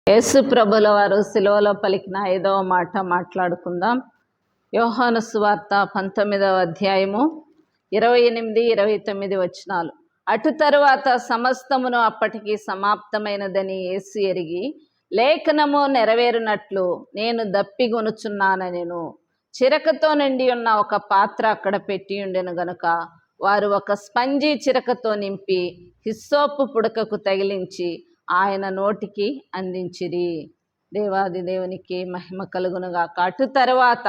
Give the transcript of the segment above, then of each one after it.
యేసు ప్రభుల వారు సిలువలో పలికిన 5వ మాట మాట్లాడుకుందాం. యోహాను సువార్త 19వ అధ్యాయము 28, 29 వచనాలు. అటు తరువాత సమస్తమును అప్పటికి సమాప్తమైనదని యేసు ఎరిగి, లేఖనము నెరవేరునట్లు నేను దప్పిగొనుచున్నానెను. చిరకతో నిండి ఉన్న ఒక పాత్ర అక్కడ పెట్టి ఉండెను గనుక వారు ఒక స్పంజి చిరకతో నింపి హిస్సోపు పుడకకు తగిలించి ఆయన నోటికి అందించిరి. దేవాది దేవునికి మహిమ కలుగునుగాక. అటు తరువాత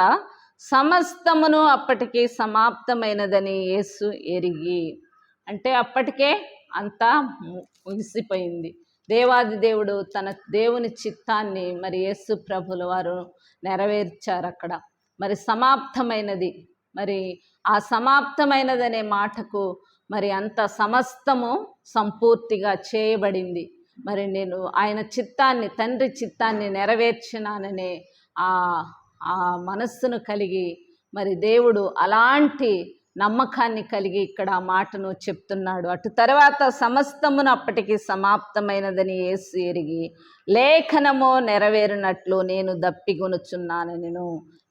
సమస్తమును అప్పటికి సమాప్తమైనదని యేసు ఎరిగి, అంటే అప్పటికే అంతా ముగిసిపోయింది. దేవాది దేవుడు తన దేవుని చిత్తాన్ని మరి యేసు ప్రభుల వారు నెరవేర్చారు అక్కడ. మరి సమాప్తమైనది, మరి ఆ సమాప్తమైనదనే మాటకు మరి అంత సమస్తము సంపూర్తిగా చేయబడింది. మరి నేను ఆయన చిత్తాన్ని, తండ్రి చిత్తాన్ని నెరవేర్చినాననే ఆ మనస్సును కలిగి మరి దేవుడు అలాంటి నమ్మకాన్ని కలిగి ఇక్కడ ఆ మాటను చెప్తున్నాడు. అటు తర్వాత సమస్తమును అప్పటికి సమాప్తమైనదని యేసు ఎరిగి, లేఖనము నెరవేరినట్లు నేను దప్పిగొనుచున్నానెను.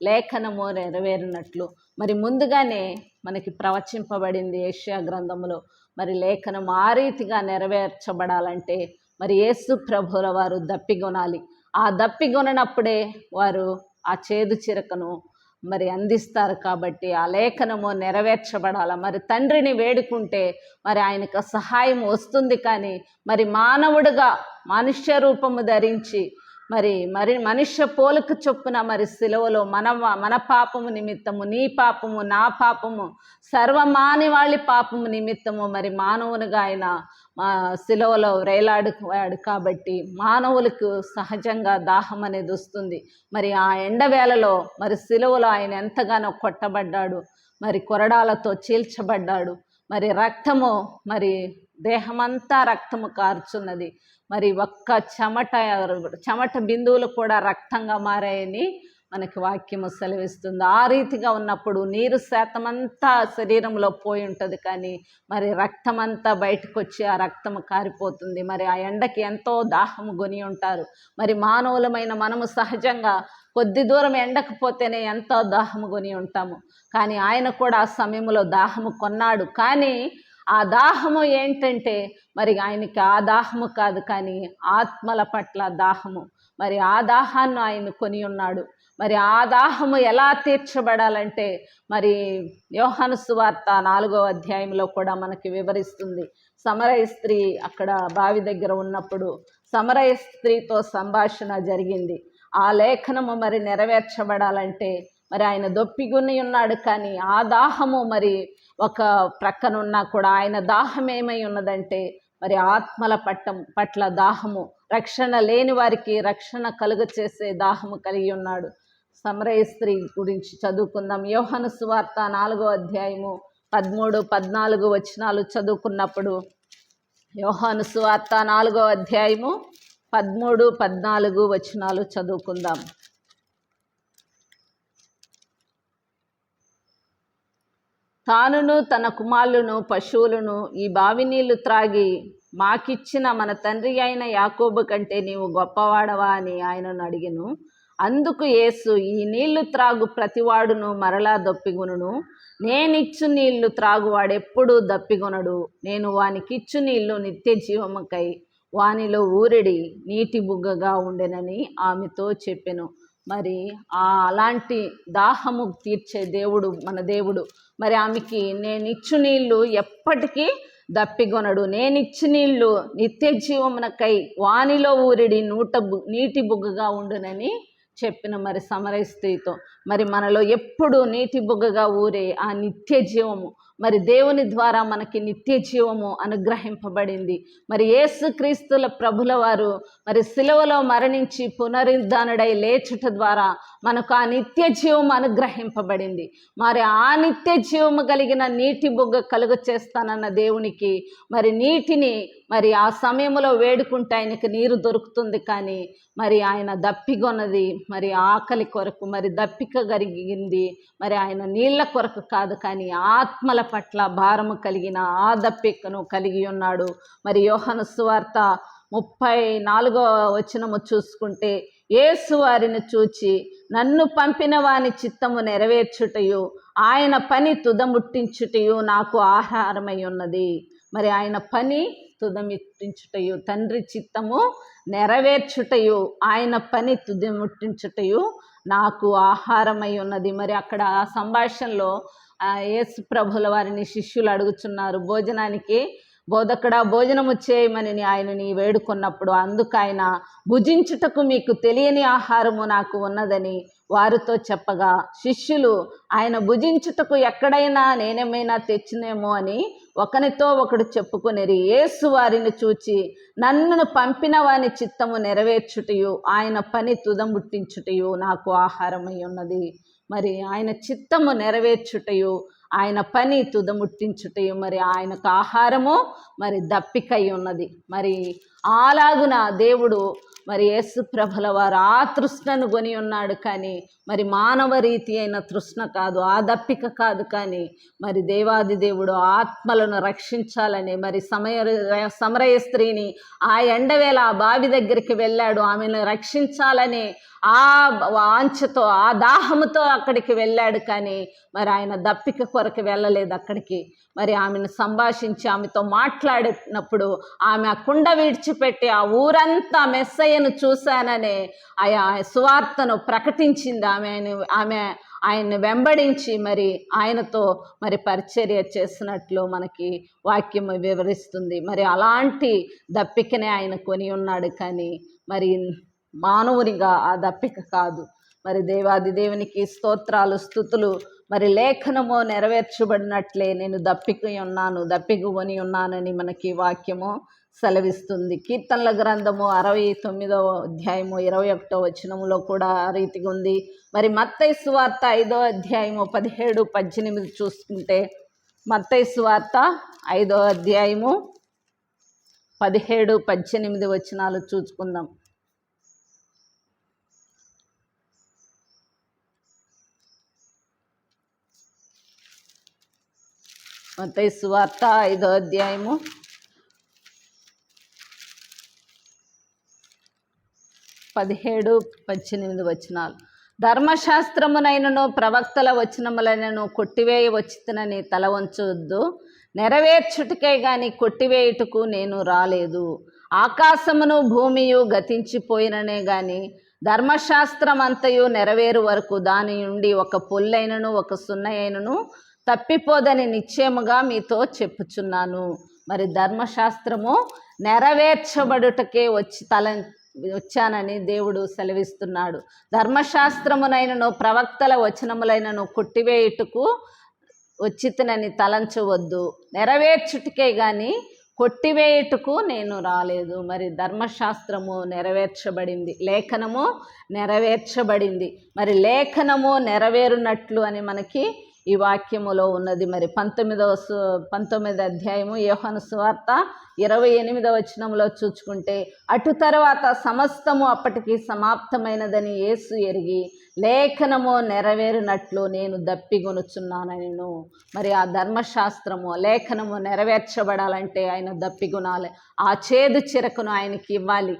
లేఖనము నెరవేరినట్లు మరి ముందుగానే మనకి ప్రవచింపబడింది యెషయా గ్రంథములో. మరి లేఖనం ఆ రీతిగా నెరవేర్చబడాలంటే మరి యేసు ప్రభుల వారు దప్పిగొనాలి. ఆ దప్పిగొనప్పుడే వారు ఆ చేదు చిరకను మరి అందిస్తారు. కాబట్టి ఆ లేఖనము నెరవేర్చబడాల. మరి తండ్రిని వేడుకుంటే మరి ఆయనకు సహాయం వస్తుంది. కానీ మరి మానవుడుగా మనుష్య రూపము ధరించి మరి మనుష్య పోలిక చొప్పున మరి సిలువలో మన పాపము నిమిత్తము, నీ పాపము, నా పాపము, సర్వమానవాళి పాపము నిమిత్తము మరి మానవునిగా ఆయన సిలువలో వేలాడువాడు. కాబట్టి మానవులకు సహజంగా దాహం అనేది వస్తుంది. మరి ఆ ఎండవేళలో మరి సిలువలో ఆయన ఎంతగానో కొట్టబడ్డాడు, మరి కొరడాలతో చీల్చబడ్డాడు. మరి రక్తము, మరి దేహమంతా రక్తము కార్చున్నది. మరి ఒక్క చెమట బిందువులు కూడా రక్తంగా మారాయని మనకి వాక్యము సెలవిస్తుంది. ఆ రీతిగా ఉన్నప్పుడు నీరు శాతమంతా శరీరంలో పోయి ఉంటుంది, కానీ మరి రక్తమంతా బయటకు వచ్చి ఆ రక్తము కారిపోతుంది. మరి ఆ ఎండకి ఎంతో దాహము కొని ఉంటారు. మరి మానవులమైన మనము సహజంగా కొద్ది దూరం ఎండకపోతేనే ఎంతో దాహము కొని ఉంటాము. కానీ ఆయన కూడా ఆ సమయంలో దాహము కొన్నాడు. కానీ ఆ దాహము ఏంటంటే మరి ఆయనకి ఆ దాహము కాదు, కానీ ఆత్మల పట్ల దాహము. మరి ఆ దాహాన్ని ఆయన కొని ఉన్నాడు. మరి ఆ దాహము ఎలా తీర్చబడాలంటే మరి యోహాను సువార్త 4వ అధ్యాయంలో కూడా మనకి వివరిస్తుంది. సమరయ స్త్రీ అక్కడ బావి దగ్గర ఉన్నప్పుడు సమరయ స్త్రీతో సంభాషణ జరిగింది. ఆ లేఖనము మరి నెరవేర్చబడాలంటే మరి ఆయన దొప్పిగొని ఉన్నాడు. కానీ ఆ దాహము మరి ఒక ప్రక్కనున్నా కూడా ఆయన దాహం ఏమై ఉన్నదంటే మరి ఆత్మల పట్ల దాహము, రక్షణ లేని వారికి రక్షణ కలుగ చేసే దాహము కలిగి ఉన్నాడు. సమరయ స్త్రీ గురించి చదువుకుందాం. యోహాను సువార్త 4వ అధ్యాయము 13, 14 వచనాలు చదువుకున్నప్పుడు, యోహాను సువార్త 4వ అధ్యాయము 13, 14 వచనాలు చదువుకుందాం. తానును తన కుమారులను పశువులను ఈ బావి నీళ్లు త్రాగి మాకిచ్చిన మన తండ్రి అయిన యాకోబు కంటే నీవు గొప్పవాడవా అని ఆయనను అడిగెను. అందుకు యేసు, ఈ నీళ్లు త్రాగు ప్రతివాడును మరలా దప్పిగొనును. నేనిచ్చు నీళ్లు త్రాగువాడెప్పుడు దప్పిగొనడు. నేను వానికిచ్చు నీళ్లు నిత్య జీవముకై వానిలో ఊరిడి నీటి బుగ్గగా ఉండెనని ఆమెతో చెప్పెను. మరి అలాంటి దాహము తీర్చే దేవుడు మన దేవుడు. మరి ఆమెకి నేనిచ్చు నీళ్లు ఎప్పటికీ దప్పిగొనడు, నేనిచ్చు నీళ్లు నిత్య జీవమునకై వానిలో ఊరిడి నీటి బుగ్గగా ఉండునని చెప్పిన మరి సమరయ స్త్రీతో. మరి మనలో ఎప్పుడు నీటి బుగ్గగా ఊరే ఆ నిత్య జీవము, మరి దేవుని ద్వారా మనకి నిత్య జీవము అనుగ్రహింపబడింది. మరి యేసుక్రీస్తుల ప్రభుల వారు మరి సిలువలో మరణించి పునరుద్ధానుడై లేచుట ద్వారా మనకు ఆ నిత్య జీవము అనుగ్రహింపబడింది. మరి ఆ నిత్య జీవము కలిగిన నీటి బుగ్గ కలుగ చేస్తానన్న దేవునికి మరి నీటిని మరి ఆ సమయంలో వేడుకుంటే ఆయనకి నీరు దొరుకుతుంది. కానీ మరి ఆయన దప్పిగొన్నది మరి ఆకలి కొరకు, మరి దప్పిక కలిగింది మరి ఆయన నీళ్ల కొరకు కాదు, కానీ ఆత్మల పట్ల భారము కలిగిన ఆ దప్పికను కలిగి ఉన్నాడు. మరి యోహాను సువార్త 34వ వచనము చూసుకుంటే, యేసు వారిని చూచి నన్ను పంపిన వాని చిత్తము నెరవేర్చుటయు ఆయన పని తుదముట్టించుటయు నాకు ఆహారమై ఉన్నది. మరి ఆయన పని తుదముట్టించుటయు, తండ్రి చిత్తము నెరవేర్చుటయు ఆయన పని తుదముట్టించుటయు నాకు ఆహారమై ఉన్నది. మరి అక్కడ ఆ సంభాషణలో యేసు ప్రభుల వారిని శిష్యులు అడుగుచున్నారు, భోజనానికి బోధకుడా భోజనము చేయమని ఆయనని వేడుకున్నప్పుడు, అందుకు ఆయన భుజించుటకు మీకు తెలియని ఆహారము నాకు ఉన్నదని వారితో చెప్పగా, శిష్యులు ఆయన భుజించుటకు ఎక్కడైనా నేనేమైనా తెచ్చినేమో అని ఒకనితో ఒకడు చెప్పుకొనిరి. యేసు వారిని చూచి నన్ను పంపిన వాని చిత్తము నెరవేర్చుటయు ఆయన పని తుదముట్టించుటయు నాకు ఆహారమై ఉన్నది. మరి ఆయన చిత్తము నెరవేర్చుటయు ఆయన పని తుదముట్టించుటయు మరి ఆయనకు ఆహారము మరి దప్పికై ఉన్నది. మరి అలాగున దేవుడు మరి యేసు ప్రభుల వారు ఆ తృష్ణను కొని ఉన్నాడు, కానీ మరి మానవ రీతి అయిన తృష్ణ కాదు, ఆ దప్పిక కాదు, కానీ మరి దేవాది దేవుడు ఆత్మలను రక్షించాలని మరి సమరయ స్త్రీని ఆ ఎండవేళ ఆ బావి దగ్గరికి వెళ్ళాడు, ఆమెను రక్షించాలని ఆ వాంఛతో ఆ దాహముతో అక్కడికి వెళ్ళాడు, కానీ మరి ఆయన దప్పిక కొరకు వెళ్ళలేదు అక్కడికి. మరి ఆమెను సంభాషించి ఆమెతో మాట్లాడినప్పుడు ఆమె ఆ కుండ విడిచిపెట్టి ఆ ఊరంతా మెస్సయ్యను చూశాననే ఆయా సువార్తను ప్రకటించింది. ఆమె ఆయన్ని వెంబడించి మరి ఆయనతో మరి పరిచర్య చేసినట్లు మనకి వాక్యం వివరిస్తుంది. మరి అలాంటి దప్పికనే ఆయన కొని ఉన్నాడు, కానీ మరి మానవునిగా ఆ దప్పిక కాదు. మరి దేవాది దేవునికి స్తోత్రాలు స్థుతులు. మరి లేఖనము నెరవేర్చబడినట్లే నేను దప్పిక కొని ఉన్నానని మనకి వాక్యము సెలవిస్తుంది. కీర్తనల గ్రంథము 69వ అధ్యాయము 21వ వచనములో కూడా ఆ రీతిగా ఉంది. మరి మత్తయి సువార్త 5వ అధ్యాయము 17-18 చూసుకుంటే, మత్తయి సువార్త 5వ అధ్యాయము 17-18 వచనాలు చూసుకుందాం. మత్తయి సువార్త 5వ అధ్యాయము 17-18 వచనాలు. ధర్మశాస్త్రమునైనను ప్రవక్తల వచనములైనను కొట్టివేయ వచ్చినని తల వంచవద్దు, నెరవేర్చుటకే గాని కొట్టివేయుటకు నేను రాలేదు. ఆకాశమును భూమియు గతించిపోయిననే గాని ధర్మశాస్త్రం అంతయు నెరవేరు వరకు దాని నుండి ఒక పొల్లైనను ఒక సున్నయైనను తప్పిపోదని నిశ్చయముగా మీతో చెప్పుచున్నాను. మరి ధర్మశాస్త్రము నెరవేర్చబడుటకే వచ్చానని దేవుడు సెలవిస్తున్నాడు. ధర్మశాస్త్రమునైనను ప్రవక్తల వచనములైనను కొట్టివేయుటకు వచ్చితనని తలంచవద్దు, నెరవేర్చుటకే గాని కొట్టివేయుటకు నేను రాలేదు. మరి ధర్మశాస్త్రము నెరవేర్చబడింది, లేఖనము నెరవేర్చబడింది. మరి లేఖనము నెరవేరునట్లు అని మనకి ఈ వాక్యములో ఉన్నది. మరి 19వ అధ్యాయము యోహాను సువార్త 28వ వచనంలో చూసుకుంటే, అటు తర్వాత సమస్తము అప్పటికి సమాప్తమైనదని యేసు ఎరిగి లేఖనము నెరవేరినట్లు నేను దప్పిగొనుచున్నానను. మరి ఆ ధర్మశాస్త్రము లేఖనము నెరవేర్చబడాలంటే ఆయన దప్పిగొనాలి, ఆ చేదు చిరకును ఆయనకి ఇవ్వాలి.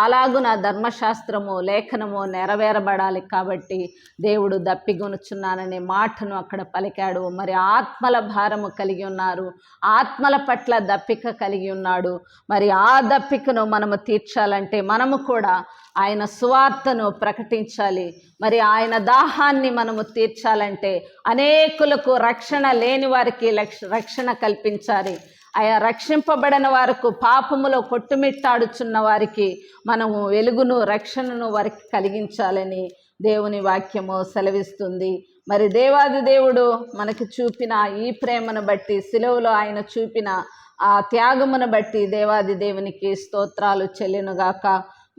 అలాగున ధర్మశాస్త్రము లేఖనము నెరవేరబడాలి. కాబట్టి దేవుడు దప్పిగొనుచున్నాననే మాటను అక్కడ పలికాడు. మరి ఆత్మల భారము కలిగి ఉన్నారు, ఆత్మల పట్ల దప్పిక కలిగి ఉన్నాడు. మరి ఆ దప్పికను మనము తీర్చాలంటే మనము కూడా ఆయన సువార్తను ప్రకటించాలి. మరి ఆయన దాహాన్ని మనము తీర్చాలంటే అనేకులకు రక్షణ లేని వారికి రక్షణ కల్పించాలి. ఆయా రక్షింపబడిన వారికి, పాపములో కొట్టుమిట్టాడుచున్న వారికి మనము వెలుగును రక్షణను వారికి కలిగించాలని దేవుని వాక్యము సెలవిస్తుంది. మరి దేవాది దేవుడు మనకి చూపిన ఈ ప్రేమను బట్టి, సిలువలో ఆయన చూపిన ఆ త్యాగమును బట్టి దేవాది దేవునికి స్తోత్రాలు చెల్లునుగాక.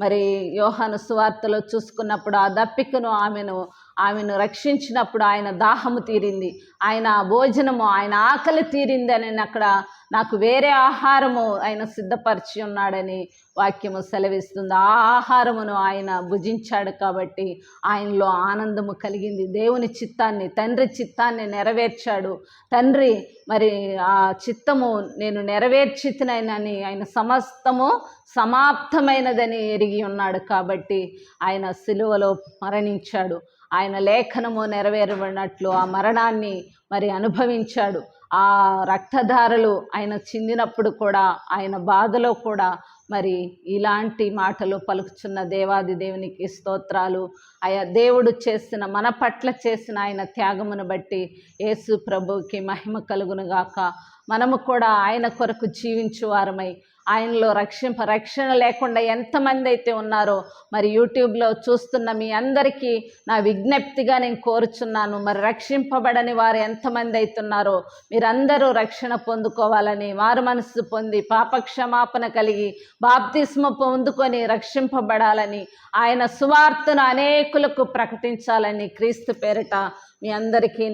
మరి యోహాను సువార్తలో చూసుకున్నప్పుడు ఆ దప్పికను ఆమెను ఆమెను రక్షించినప్పుడు ఆయన దాహము తీరింది, ఆయన భోజనము, ఆయన ఆకలి తీరింది అని అక్కడ నాకు వేరే ఆహారము ఆయన సిద్ధపరిచి ఉన్నాడని వాక్యము సెలవిస్తుంది. ఆ ఆహారమును ఆయన భుజించాడు కాబట్టి ఆయనలో ఆనందము కలిగింది. దేవుని చిత్తాన్ని, తండ్రి చిత్తాన్ని నెరవేర్చాడు. తండ్రి మరి ఆ చిత్తము నేను నెరవేర్చితినని ఆయన సమస్తము సమాప్తమైనదని ఎరిగి ఉన్నాడు కాబట్టి ఆయన సిలువలో మరణించాడు. ఆయన లేఖనము నెరవేరబడినట్లు ఆ మరణాన్ని మరి అనుభవించాడు. ఆ రక్తధారలు ఆయన చిందినప్పుడు కూడా, ఆయన బాధలో కూడా మరి ఇలాంటి మాటలు పలుకుచున్న దేవాది దేవునికి స్తోత్రాలు. ఆయా దేవుడు చేసిన, మన పట్ల చేసిన ఆయన త్యాగమును బట్టి యేసు ప్రభువుకి మహిమ కలుగునుగాక. మనము కూడా ఆయన కొరకు జీవించువారమై ఆయనలో రక్షణ లేకుండా ఎంతమంది అయితే ఉన్నారో మరి యూట్యూబ్లో చూస్తున్న మీ అందరికీ నా విజ్ఞప్తిగా నేను కోరుచున్నాను. మరి రక్షింపబడని వారు ఎంతమంది అవుతున్నారో మీరందరూ రక్షణ పొందుకోవాలని, మారు మనస్సు పొంది పాపక్షమాపణ కలిగి బాప్తిస్మ పొందుకొని రక్షింపబడాలని, ఆయన సువార్తను అనేకులకు ప్రకటించాలని క్రీస్తు పేరిట మీ అందరికీ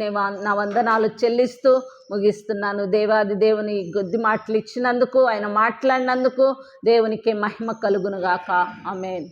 నా వందనాలు చెల్లిస్తూ ముగిస్తున్నాను. దేవాది దేవుని కొద్ది మాటలు ఇచ్చినందుకు, ఆయన మాట్లాడినందుకు దేవునికి మహిమ కలుగునుగాక. ఆమేన్.